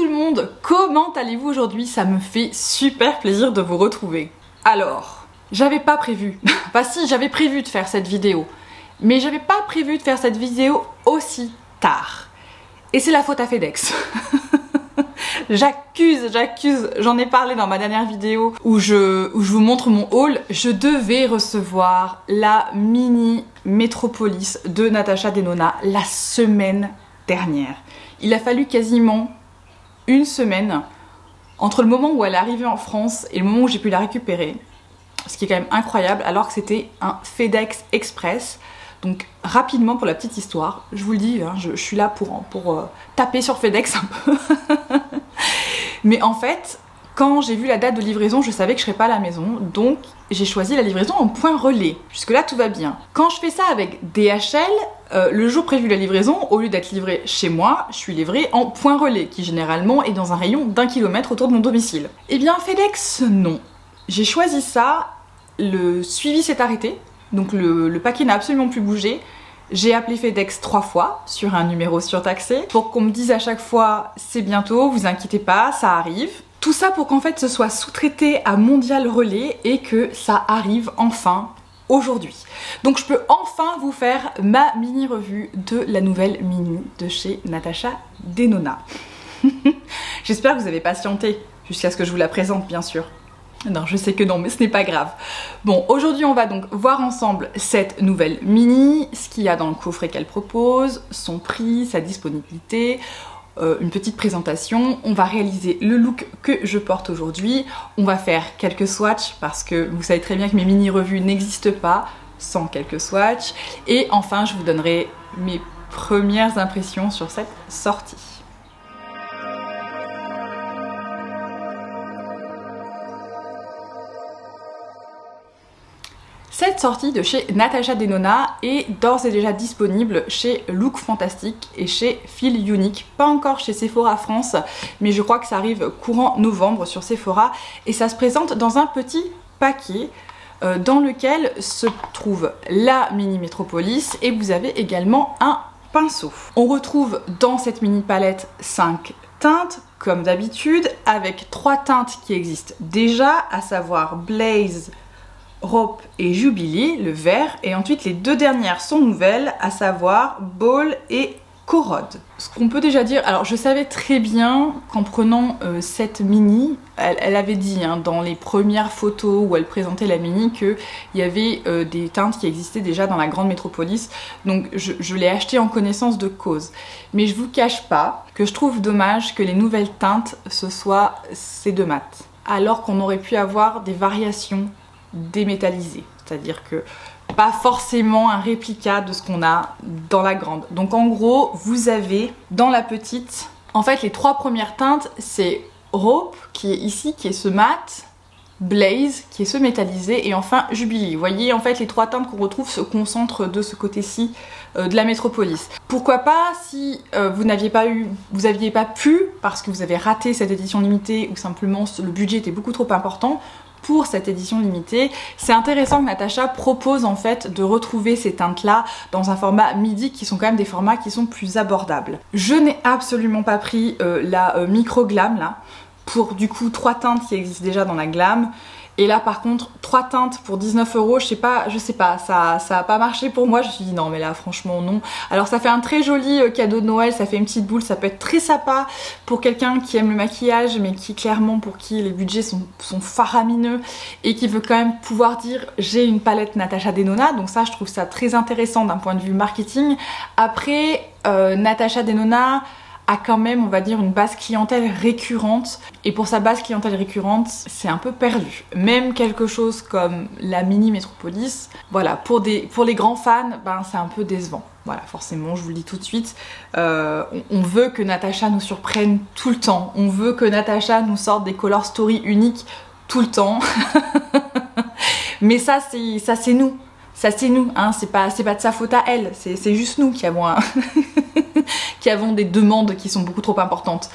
le monde, comment allez-vous aujourd'hui? Ça me fait super plaisir de vous retrouver. Alors, j'avais pas prévu, enfin si, j'avais prévu de faire cette vidéo, mais j'avais pas prévu de faire cette vidéo aussi tard. Et c'est la faute à FedEx. J'accuse, j'en ai parlé dans ma dernière vidéo où je vous montre mon haul. Je devais recevoir la mini Metropolis de Natasha Denona la semaine dernière. Il a fallu quasiment une semaine entre le moment où elle est arrivée en France et le moment où j'ai pu la récupérer. Ce qui est quand même incroyable alors que c'était un FedEx Express. Donc rapidement pour la petite histoire, je vous le dis, hein, je suis là pour taper sur FedEx un peu. Mais en fait, quand j'ai vu la date de livraison, je savais que je serais pas à la maison, donc j'ai choisi la livraison en point relais. Jusque là tout va bien. Quand je fais ça avec DHL, le jour prévu de la livraison, au lieu d'être livré chez moi, je suis livrée en point relais, qui généralement est dans un rayon d'1 kilomètre autour de mon domicile. Eh bien FedEx, non. J'ai choisi ça, le suivi s'est arrêté, donc le paquet n'a absolument plus bougé. J'ai appelé FedEx 3 fois sur un numéro surtaxé pour qu'on me dise à chaque fois c'est bientôt, vous inquiétez pas, ça arrive. Tout ça pour qu'en fait ce soit sous-traité à Mondial Relais et que ça arrive enfin aujourd'hui. Donc je peux enfin vous faire ma mini revue de la nouvelle mini de chez Natasha Denona. J'espère que vous avez patienté jusqu'à ce que je vous la présente bien sûr. Non, je sais que non, mais ce n'est pas grave. Bon, aujourd'hui, on va donc voir ensemble cette nouvelle mini, ce qu'il y a dans le coffret qu'elle propose, son prix, sa disponibilité, une petite présentation. On va réaliser le look que je porte aujourd'hui. On va faire quelques swatchs parce que vous savez très bien que mes mini-revues n'existent pas sans quelques swatchs. Et enfin, je vous donnerai mes premières impressions sur cette sortie. Cette sortie de chez Natasha Denona est d'ores et déjà disponible chez Look Fantastic et chez Feel Unique. Pas encore chez Sephora France, mais je crois que ça arrive courant novembre sur Sephora. Et ça se présente dans un petit paquet dans lequel se trouve la mini Metropolis et vous avez également un pinceau. On retrouve dans cette mini palette 5 teintes comme d'habitude avec 3 teintes qui existent déjà, à savoir Blaze, Rope et Jubilee, le vert, et ensuite les 2 dernières sont nouvelles, à savoir Ball et Corrode. Ce qu'on peut déjà dire, alors je savais très bien qu'en prenant cette mini, elle avait dit hein, dans les premières photos où elle présentait la mini qu'il y avait des teintes qui existaient déjà dans la grande métropolis, donc je l'ai acheté en connaissance de cause. Mais je vous cache pas que je trouve dommage que les nouvelles teintes ce soient ces 2 mats, alors qu'on aurait pu avoir des variations démétallisé, c'est-à-dire que pas forcément un réplica de ce qu'on a dans la grande. Donc en gros, vous avez dans la petite, en fait les 3 premières teintes, c'est Rope qui est ici, qui est ce mat, Blaze qui est ce métallisé et enfin Jubilee. Vous voyez en fait les 3 teintes qu'on retrouve se concentrent de ce côté-ci de la métropolis. Pourquoi pas si vous aviez pas pu parce que vous avez raté cette édition limitée ou simplement le budget était beaucoup trop important pour cette édition limitée, c'est intéressant que Natasha propose en fait de retrouver ces teintes là dans un format midi qui sont quand même des formats qui sont plus abordables. Je n'ai absolument pas pris la micro glam là pour du coup 3 teintes qui existent déjà dans la glam. Et là par contre 3 teintes pour 19 €, je sais pas, ça a pas marché pour moi. Je me suis dit non mais là franchement non. Alors ça fait un très joli cadeau de Noël, ça fait une petite boule, ça peut être très sympa pour quelqu'un qui aime le maquillage mais qui clairement pour qui les budgets sont faramineux et qui veut quand même pouvoir dire j'ai une palette Natasha Denona. Donc ça je trouve ça très intéressant d'un point de vue marketing. Après Natasha Denona a quand même, on va dire, une base clientèle récurrente. Et pour sa base clientèle récurrente, c'est un peu perdu. Même quelque chose comme la mini Metropolis, voilà, pour les grands fans, ben, c'est un peu décevant. Voilà, forcément, je vous le dis tout de suite, on veut que Natasha nous surprenne tout le temps. On veut que Natasha nous sorte des color story uniques tout le temps. Mais ça, c'est nous. Ça c'est nous, hein, c'est pas de sa faute à elle, c'est juste nous qui avons, qui avons des demandes qui sont beaucoup trop importantes.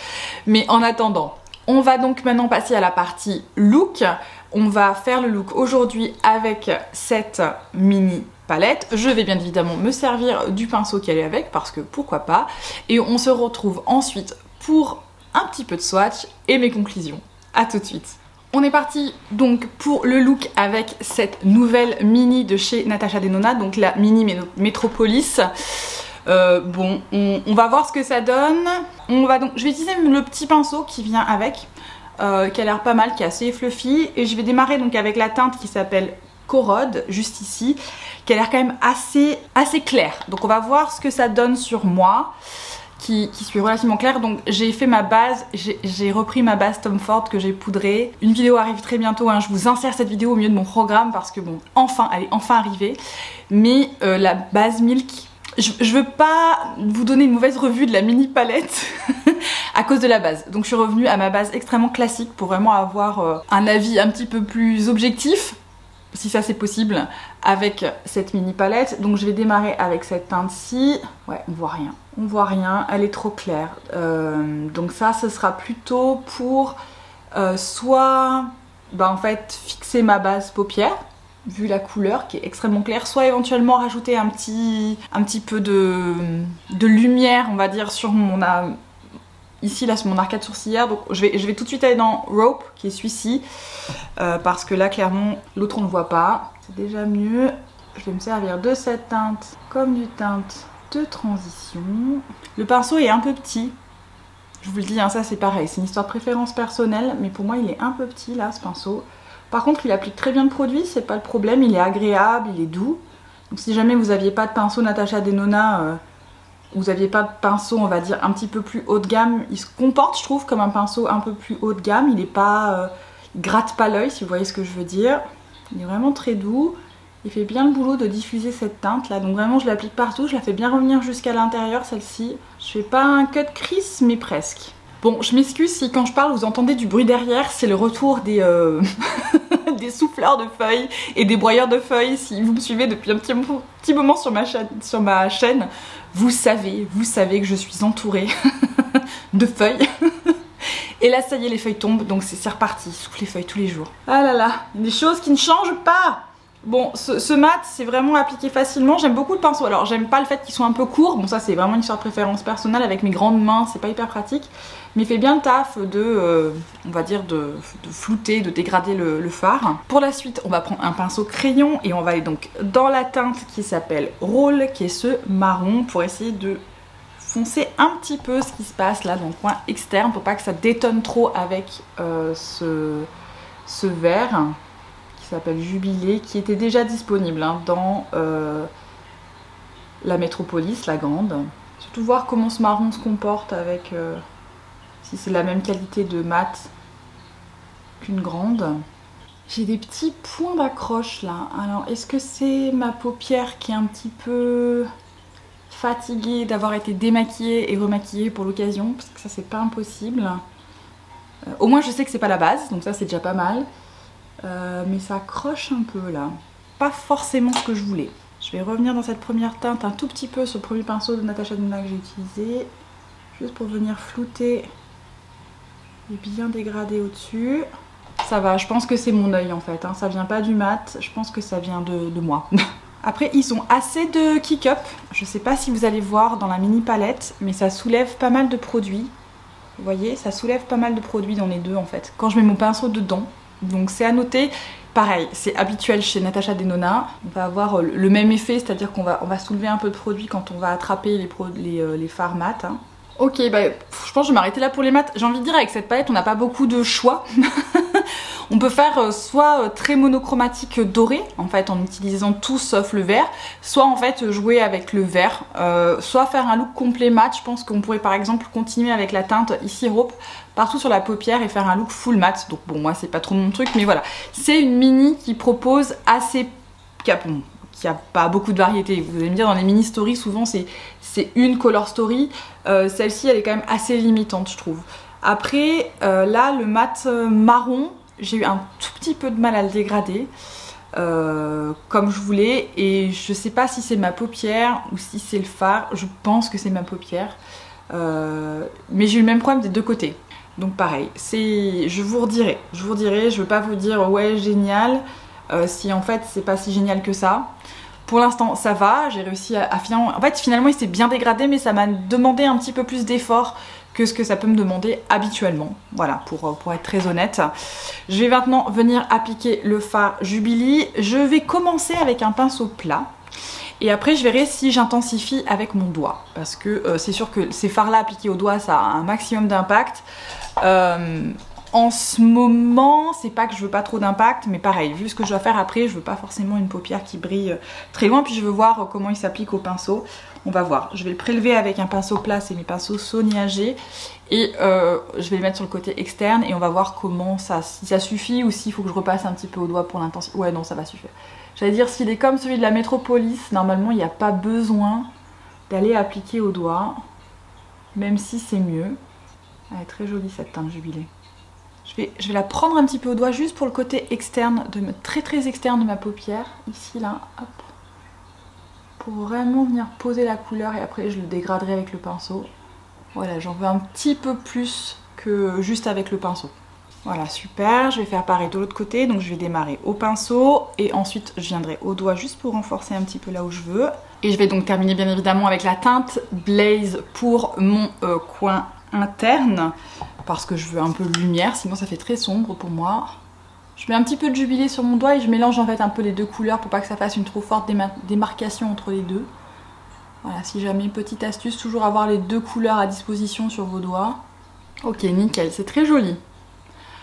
Mais en attendant, on va donc maintenant passer à la partie look. On va faire le look aujourd'hui avec cette mini palette. Je vais bien évidemment me servir du pinceau qui allait avec parce que pourquoi pas. Et on se retrouve ensuite pour un petit peu de swatch et mes conclusions. A tout de suite. On est parti donc pour le look avec cette nouvelle mini de chez Natasha Denona, donc la mini Metropolis. Bon, on va voir ce que ça donne. Je vais utiliser le petit pinceau qui vient avec, qui a l'air pas mal, qui est assez fluffy. Et je vais démarrer donc avec la teinte qui s'appelle Corrode, juste ici, qui a l'air quand même assez claire. Donc on va voir ce que ça donne sur moi. Qui suis relativement claire, donc j'ai fait ma base, j'ai repris ma base Tom Ford que j'ai poudrée. Une vidéo arrive très bientôt, hein. Je vous insère cette vidéo au milieu de mon programme parce que bon, enfin, elle est enfin arrivée. Mais la base Milk, je veux pas vous donner une mauvaise revue de la mini palette à cause de la base. Donc je suis revenue à ma base extrêmement classique pour vraiment avoir un avis un petit peu plus objectif, si ça c'est possible, avec cette mini palette. Donc je vais démarrer avec cette teinte-ci. Ouais, on voit rien, elle est trop claire. Donc ça, ce sera plutôt pour soit en fait fixer ma base paupière, vu la couleur qui est extrêmement claire, soit éventuellement rajouter un petit peu de lumière, on va dire, sur mon ici là sur mon arcade sourcilière. Donc je vais tout de suite aller dans Rope, qui est celui-ci, parce que là clairement l'autre on ne voit pas. C'est déjà mieux. Je vais me servir de cette teinte comme du teinte de transition. Le pinceau est un peu petit, je vous le dis, hein, ça c'est pareil, c'est une histoire de préférence personnelle, mais pour moi il est un peu petit là, ce pinceau. Par contre il applique très bien le produit, c'est pas le problème, il est agréable, il est doux. Donc si jamais vous n'aviez pas de pinceau Natasha Denona, vous n'aviez pas de pinceau, on va dire, un petit peu plus haut de gamme, il se comporte, je trouve, comme un pinceau un peu plus haut de gamme. Il n'est pas... il gratte pas l'œil, si vous voyez ce que je veux dire. Il est vraiment très doux. Il fait bien le boulot de diffuser cette teinte là. Donc vraiment, je l'applique partout. Je la fais bien revenir jusqu'à l'intérieur, celle-ci. Je fais pas un cut crease, mais presque. Bon, je m'excuse si quand je parle, vous entendez du bruit derrière. C'est le retour des... des souffleurs de feuilles et des broyeurs de feuilles. Si vous me suivez depuis un petit moment sur ma chaîne, vous savez que je suis entourée de feuilles. Et là ça y est, les feuilles tombent, donc c'est reparti, souffle les feuilles tous les jours. Ah là là, des choses qui ne changent pas. Bon, ce mat, c'est vraiment appliqué facilement. J'aime beaucoup le pinceau. Alors, j'aime pas le fait qu'il soit un peu court. Bon, ça, c'est vraiment une histoire de préférence personnelle. Avec mes grandes mains, c'est pas hyper pratique. Mais il fait bien le taf de, on va dire, de flouter, de dégrader le fard. Pour la suite, on va prendre un pinceau crayon et on va aller donc dans la teinte qui s'appelle Roll, qui est ce marron, pour essayer de foncer un petit peu ce qui se passe là dans le coin externe pour pas que ça détonne trop avec ce vert qui s'appelle Jubilé, qui était déjà disponible hein, dans la Métropolis, la grande. Surtout voir comment ce marron se comporte avec si c'est la même qualité de mat qu'une grande. J'ai des petits points d'accroche là. Alors est-ce que c'est ma paupière qui est un petit peu fatiguée d'avoir été démaquillée et remaquillée pour l'occasion, parce que ça c'est pas impossible. Au moins je sais que c'est pas la base, donc ça c'est déjà pas mal. Mais ça accroche un peu là. Pas forcément ce que je voulais. Je vais revenir dans cette première teinte un tout petit peu sur le premier pinceau de Natasha Denona que j'ai utilisé. Juste pour venir flouter et bien dégrader au-dessus. Ça va, je pense que c'est mon œil en fait. Hein. Ça vient pas du mat, je pense que ça vient de moi. Après, ils ont assez de kick-up. Je sais pas si vous allez voir dans la mini palette, mais ça soulève pas mal de produits. Vous voyez, ça soulève pas mal de produits dans les deux en fait. Quand je mets mon pinceau dedans. Donc c'est à noter, pareil, c'est habituel chez Natasha Denona. On va avoir le même effet, c'est-à-dire qu'on va soulever un peu de produit quand on va attraper les fards mat. Hein. Ok, bah, je pense que je vais m'arrêter là pour les mat. J'ai envie de dire, avec cette palette, on n'a pas beaucoup de choix. On peut faire soit très monochromatique doré, en fait, en utilisant tout sauf le vert, soit en fait jouer avec le vert, soit faire un look complet mat. Je pense qu'on pourrait par exemple continuer avec la teinte ici Rope partout sur la paupière et faire un look full mat. Donc bon, moi c'est pas trop mon truc, mais voilà. C'est une mini qui propose assez... qui a pas beaucoup de variété. Vous allez me dire, dans les mini stories, souvent c'est une color story. Celle-ci, elle est quand même assez limitante, je trouve. Après, là, le mat marron, j'ai eu un tout petit peu de mal à le dégrader, comme je voulais. Et je sais pas si c'est ma paupière ou si c'est le fard. Je pense que c'est ma paupière. Mais j'ai eu le même problème des deux côtés. Donc pareil, je vous redirai. Je veux pas vous dire, ouais, génial. Si en fait c'est pas si génial que ça. Pour l'instant ça va, j'ai réussi à finalement... En fait finalement il s'est bien dégradé, mais ça m'a demandé un petit peu plus d'effort que ce que ça peut me demander habituellement, voilà, pour être très honnête. Je vais maintenant venir appliquer le fard Jubilee. Je vais commencer avec un pinceau plat. Et après je verrai si j'intensifie avec mon doigt, parce que c'est sûr que ces fards là appliqués au doigt ça a un maximum d'impact. En ce moment c'est pas que je veux pas trop d'impact, mais pareil, vu ce que je dois faire après, je veux pas forcément une paupière qui brille très loin, puis je veux voir comment il s'applique au pinceau. On va voir, je vais le prélever avec un pinceau plat, c'est mes pinceaux Sonia G, et je vais le mettre sur le côté externe et on va voir comment ça, si ça suffit ou s'il faut que je repasse un petit peu au doigt pour l'intensité. Ouais non, ça va suffire. J'allais dire, s'il est comme celui de la Metropolis, normalement il n'y a pas besoin d'aller appliquer au doigt, même si c'est mieux. Elle est très jolie cette teinte Jubilée. Je vais la prendre un petit peu au doigt juste pour le côté externe, très externe de ma paupière, ici là, hop. Pour vraiment venir poser la couleur et après je le dégraderai avec le pinceau. Voilà, j'en veux un petit peu plus que juste avec le pinceau. Voilà, super, je vais faire pareil de l'autre côté, donc je vais démarrer au pinceau et ensuite je viendrai au doigt juste pour renforcer un petit peu là où je veux. Et je vais donc terminer bien évidemment avec la teinte Blaze pour mon coin interne, parce que je veux un peu de lumière, sinon ça fait très sombre pour moi. Je mets un petit peu de Jubilée sur mon doigt et je mélange en fait un peu les deux couleurs pour pas que ça fasse une trop forte démarcation entre les deux. Voilà, si jamais, petite astuce, toujours avoir les deux couleurs à disposition sur vos doigts. Ok, nickel, c'est très joli.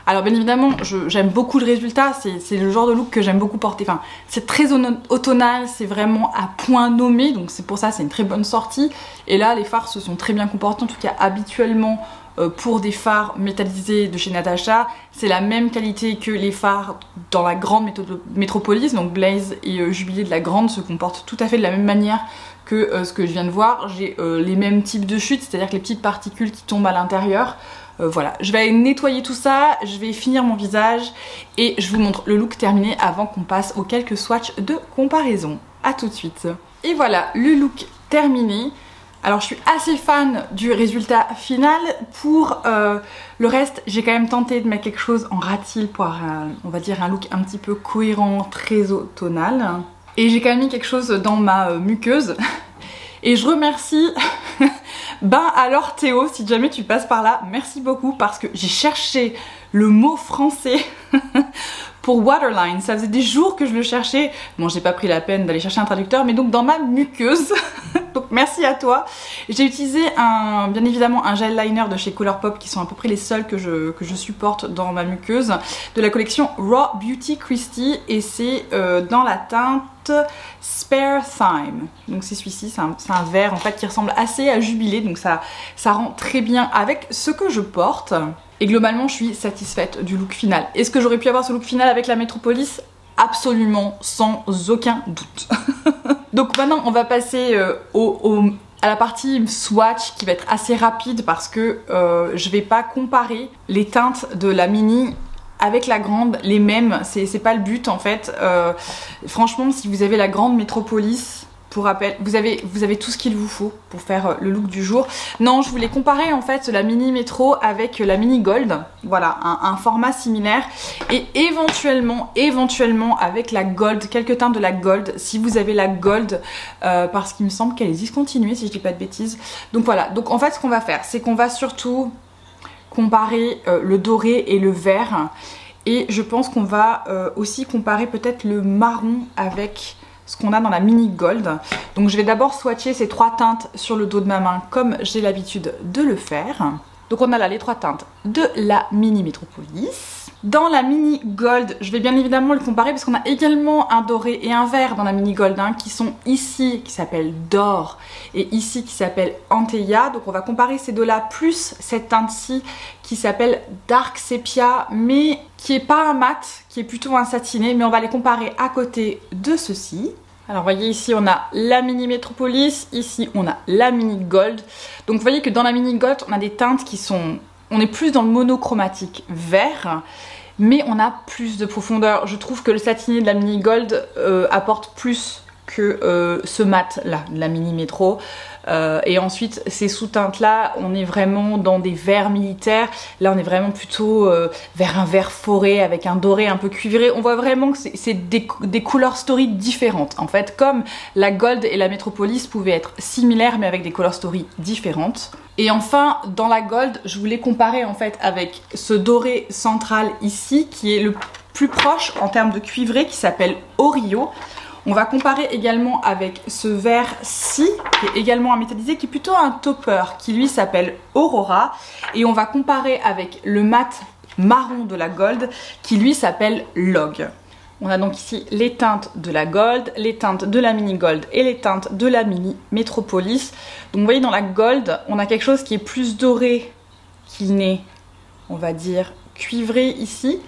Alors bien évidemment, j'aime beaucoup le résultat, c'est le genre de look que j'aime beaucoup porter. Enfin, c'est très automnal, c'est vraiment à point nommé, donc c'est pour ça c'est une très bonne sortie. Et là, les fards se sont très bien comportés, en tout cas habituellement pour des fards métallisés de chez Natasha. C'est la même qualité que les fards dans la grande Metropolis, donc Blaze et Jubilée de la grande se comportent tout à fait de la même manière que ce que je viens de voir. J'ai les mêmes types de chutes, c'est-à-dire que les petites particules qui tombent à l'intérieur. Voilà, je vais nettoyer tout ça, je vais finir mon visage et je vous montre le look terminé avant qu'on passe aux quelques swatchs de comparaison. A tout de suite. Et voilà, le look terminé. Alors je suis assez fan du résultat final. Pour le reste, j'ai quand même tenté de mettre quelque chose en ratil pour on va dire un look un petit peu cohérent, très automnal. Et j'ai quand même mis quelque chose dans ma muqueuse. Et je remercie alors Théo, si jamais tu passes par là, merci beaucoup parce que j'ai cherché le mot français pour waterline. Ça faisait des jours que je le cherchais. Bon, j'ai pas pris la peine d'aller chercher un traducteur, mais donc dans ma muqueuse. Donc merci à toi. J'ai utilisé bien évidemment un gel liner de chez Colourpop qui sont à peu près les seuls que je supporte dans ma muqueuse, de la collection Raw Beauty Christie, et c'est dans la teinte Spare Time. Donc c'est celui-ci, c'est un vert en fait qui ressemble assez à Jubilée, donc ça rend très bien avec ce que je porte. Et globalement je suis satisfaite du look final. Est-ce que j'aurais pu avoir ce look final avec la Metropolis? Absolument, sans aucun doute. Donc maintenant on va passer à la partie swatch qui va être assez rapide parce que je vais pas comparer les teintes de la mini avec la grande, les mêmes, c'est pas le but en fait. Franchement, si vous avez la grande Metropolis, pour rappel, vous avez tout ce qu'il vous faut pour faire le look du jour. Non, je voulais comparer en fait la mini Metro avec la mini Gold. Voilà, un format similaire. Et éventuellement avec la Gold, quelques teintes de la Gold, si vous avez la Gold, parce qu'il me semble qu'elle est discontinuée si je dis pas de bêtises. Donc voilà, donc en fait ce qu'on va faire, c'est qu'on va surtout comparer le doré et le vert. Et je pense qu'on va aussi comparer peut-être le marron avec ce qu'on a dans la mini Gold. Donc je vais d'abord swatcher ces trois teintes sur le dos de ma main comme j'ai l'habitude de le faire. Donc on a là les trois teintes de la mini Metropolis. Dans la mini Gold, je vais bien évidemment le comparer parce qu'on a également un doré et un vert dans la mini Gold, hein, qui sont ici, qui s'appelle D'or, et ici qui s'appelle Anteia. Donc on va comparer ces deux-là, plus cette teinte-ci qui s'appelle Dark Sepia, mais qui est pas un mat, qui est plutôt un satiné, mais on va les comparer à côté de ceci. Alors vous voyez ici on a la mini Metropolis, ici on a la mini Gold. Donc vous voyez que dans la mini Gold on a des teintes qui sont... On est plus dans le monochromatique vert, mais on a plus de profondeur. Je trouve que le satiné de la mini Gold apporte plus que ce mat là, de la mini Metro. Et ensuite ces sous-teintes là, on est vraiment dans des verts militaires. Là on est vraiment plutôt vers un vert forêt avec un doré un peu cuivré. On voit vraiment que c'est des couleurs story différentes. En fait, comme la Gold et la Metropolis pouvaient être similaires mais avec des couleurs story différentes. Et enfin, dans la gold, je voulais comparer en fait avec ce doré central ici, qui est le plus proche en termes de cuivré, qui s'appelle Orio. On va comparer également avec ce vert-ci, qui est également un métallisé, qui est plutôt un topper, qui lui s'appelle Aurora. Et on va comparer avec le mat marron de la gold, qui lui s'appelle Log. On a donc ici les teintes de la gold, les teintes de la mini gold et les teintes de la mini Metropolis. Donc vous voyez, dans la gold, on a quelque chose qui est plus doré qu'il n'est, on va dire, cuivré ici.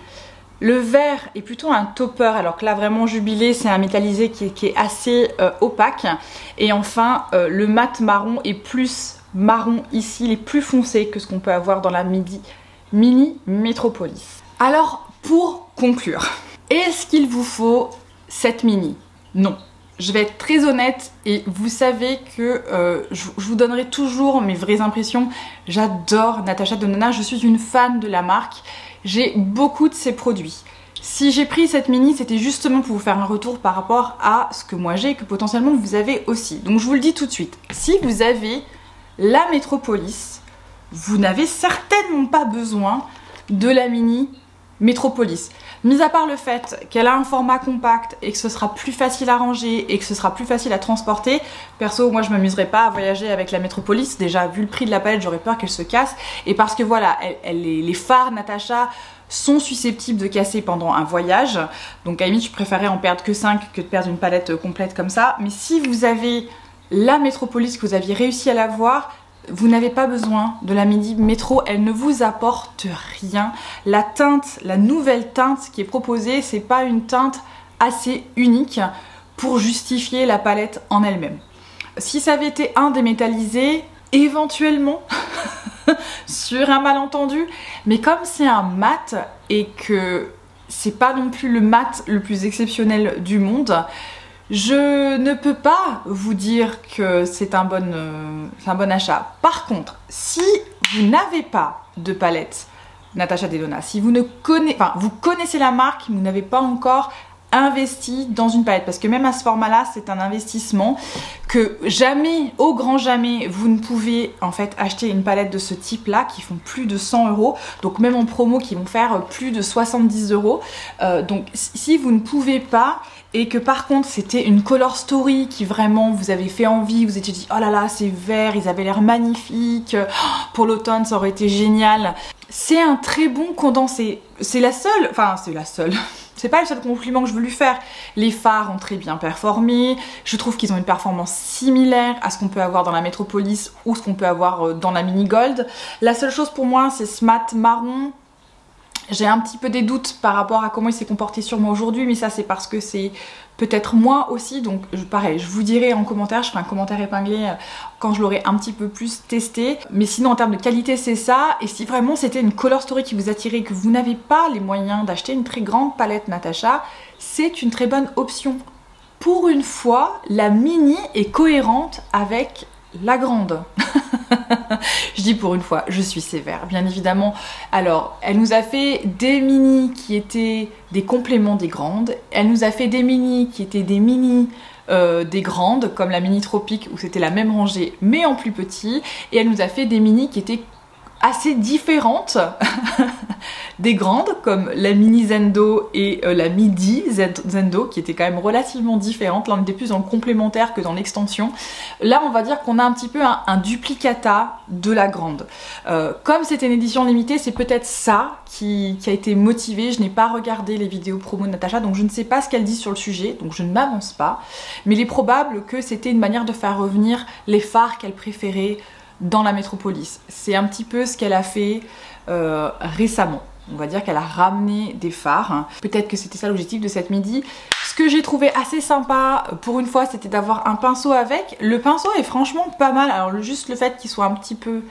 Le vert est plutôt un topper, alors que là vraiment Jubilé, c'est un métallisé qui est assez opaque. Et enfin, le mat marron est plus marron ici, il est plus foncé que ce qu'on peut avoir dans la mini Metropolis. Alors, pour conclure, est-ce qu'il vous faut cette mini? Non. Je vais être très honnête et vous savez que je vous donnerai toujours mes vraies impressions. J'adore Natasha Denona, je suis une fan de la marque. J'ai beaucoup de ses produits. Si j'ai pris cette mini, c'était justement pour vous faire un retour par rapport à ce que moi j'ai et que potentiellement vous avez aussi. Donc je vous le dis tout de suite, si vous avez la Metropolis, vous n'avez certainement pas besoin de la mini Metropolis. Mis à part le fait qu'elle a un format compact et que ce sera plus facile à ranger et que ce sera plus facile à transporter, perso moi je m'amuserais pas à voyager avec la Metropolis. Déjà vu le prix de la palette, j'aurais peur qu'elle se casse, et parce que voilà, les phares Natasha sont susceptibles de casser pendant un voyage, donc à la limite je préférais en perdre que 5 que de perdre une palette complète comme ça. Mais si vous avez la Metropolis, que vous aviez réussi à l'avoir, vous n'avez pas besoin de la mini métro, elle ne vous apporte rien. La teinte, la nouvelle teinte qui est proposée, c'est pas une teinte assez unique pour justifier la palette en elle-même. Si ça avait été un des métallisés, éventuellement, sur un malentendu, mais comme c'est un mat et que c'est pas non plus le mat le plus exceptionnel du monde, je ne peux pas vous dire que c'est un bon achat. Par contre, si vous n'avez pas de palette Natasha Denona, si vous vous connaissez la marque, vous n'avez pas encore investi dans une palette, parce que même à ce format-là, c'est un investissement que jamais, au grand jamais, vous ne pouvez en fait acheter une palette de ce type-là qui font plus de 100 €, donc même en promo qui vont faire plus de 70 €. Donc si vous ne pouvez pas, et que par contre c'était une color story qui vraiment vous avait fait envie, vous étiez dit oh là là c'est vert, ils avaient l'air magnifiques, pour l'automne ça aurait été génial. C'est un très bon condensé, c'est la seule, c'est pas le seul compliment que je veux lui faire. Les phares ont très bien performé, je trouve qu'ils ont une performance similaire à ce qu'on peut avoir dans la Metropolis ou ce qu'on peut avoir dans la mini gold. La seule chose pour moi c'est ce mat marron. J'ai un petit peu des doutes par rapport à comment il s'est comporté sur moi aujourd'hui, mais ça c'est parce que c'est peut-être moi aussi, donc pareil, je vous dirai en commentaire, je ferai un commentaire épinglé quand je l'aurai un petit peu plus testé. Mais sinon en termes de qualité c'est ça, et si vraiment c'était une color story qui vous attirait et que vous n'avez pas les moyens d'acheter une très grande palette Natasha, c'est une très bonne option. Pour une fois, la mini est cohérente avec la grande. Je dis pour une fois, je suis sévère, bien évidemment. Alors, elle nous a fait des mini qui étaient des compléments des grandes. Elle nous a fait des mini qui étaient des mini des grandes, comme la mini Tropique où c'était la même rangée mais en plus petit. Et elle nous a fait des mini qui étaient assez différentes des grandes, comme la mini Zendo et la midi Zendo, qui étaient quand même relativement différentes. Là on était plus dans le complémentaire que dans l'extension. Là on va dire qu'on a un petit peu un duplicata de la grande. Comme c'était une édition limitée, c'est peut-être ça qui a été motivé. Je n'ai pas regardé les vidéos promo de Natasha, donc je ne sais pas ce qu'elle dit sur le sujet, donc je ne m'avance pas. Mais il est probable que c'était une manière de faire revenir les phares qu'elle préférait dans la Metropolis. C'est un petit peu ce qu'elle a fait récemment. On va dire qu'elle a ramené des phares. Peut-être que c'était ça l'objectif de cette midi. Ce que j'ai trouvé assez sympa pour une fois, c'était d'avoir un pinceau avec. Le pinceau est franchement pas mal. Alors juste le fait qu'il soit un petit peu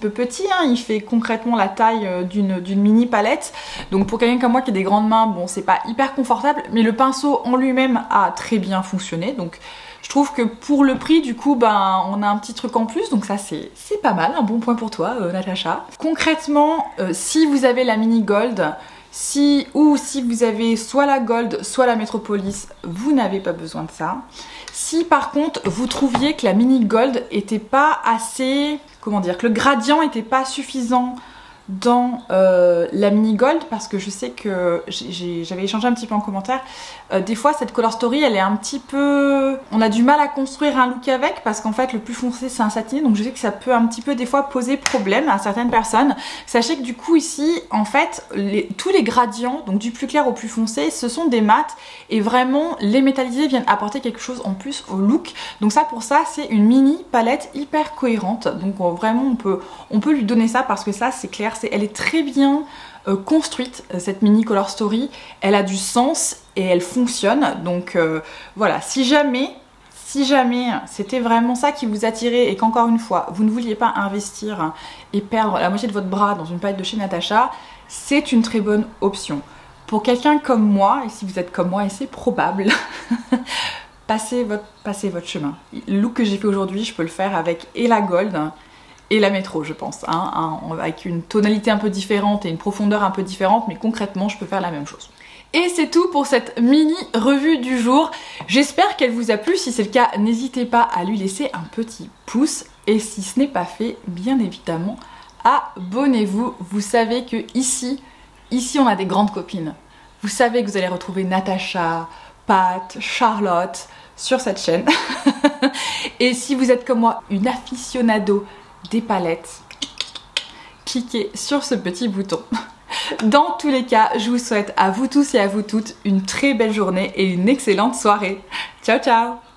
petit, hein, il fait concrètement la taille d'une mini palette. Donc pour quelqu'un comme moi qui a des grandes mains, bon c'est pas hyper confortable, mais le pinceau en lui-même a très bien fonctionné. Donc je trouve que pour le prix, du coup, ben, on a un petit truc en plus, donc ça c'est pas mal, un bon point pour toi, Natasha. Concrètement, si vous avez la mini gold, ou si vous avez soit la Gold, soit la Metropolis, vous n'avez pas besoin de ça. Si par contre vous trouviez que la mini Gold était pas assez, comment dire, que le gradient était pas suffisant dans la mini Gold, parce que je sais que j'avais échangé un petit peu en commentaire, des fois cette Color Story elle est un petit peu, on a du mal à construire un look avec, parce qu'en fait le plus foncé c'est un satiné, donc je sais que ça peut un petit peu des fois poser problème à certaines personnes. Sachez que du coup ici en fait tous les gradients, donc du plus clair au plus foncé, ce sont des mats, et vraiment les métallisés viennent apporter quelque chose en plus au look. Donc ça, pour ça, c'est une mini palette hyper cohérente, donc vraiment on peut lui donner ça, parce que ça c'est clair, elle est très bien construite, cette mini Color Story, elle a du sens et elle fonctionne. Donc voilà, si jamais c'était vraiment ça qui vous attirait et qu'encore une fois vous ne vouliez pas investir et perdre la moitié de votre bras dans une palette de chez Natasha, c'est une très bonne option. Pour quelqu'un comme moi, et si vous êtes comme moi, et c'est probable, passez votre chemin. Le look que j'ai fait aujourd'hui, je peux le faire avec et la Gold et la Métro, je pense, avec une tonalité un peu différente et une profondeur un peu différente, mais concrètement je peux faire la même chose. Et c'est tout pour cette mini revue du jour. J'espère qu'elle vous a plu. Si c'est le cas, n'hésitez pas à lui laisser un petit pouce, et si ce n'est pas fait, bien évidemment, abonnez-vous. Vous savez que ici on a des grandes copines. Vous savez que vous allez retrouver Natasha, Pat, Charlotte sur cette chaîne. Et si vous êtes comme moi une aficionado des palettes, cliquez sur ce petit bouton. Dans tous les cas, je vous souhaite à vous tous et à vous toutes une très belle journée et une excellente soirée. Ciao ciao!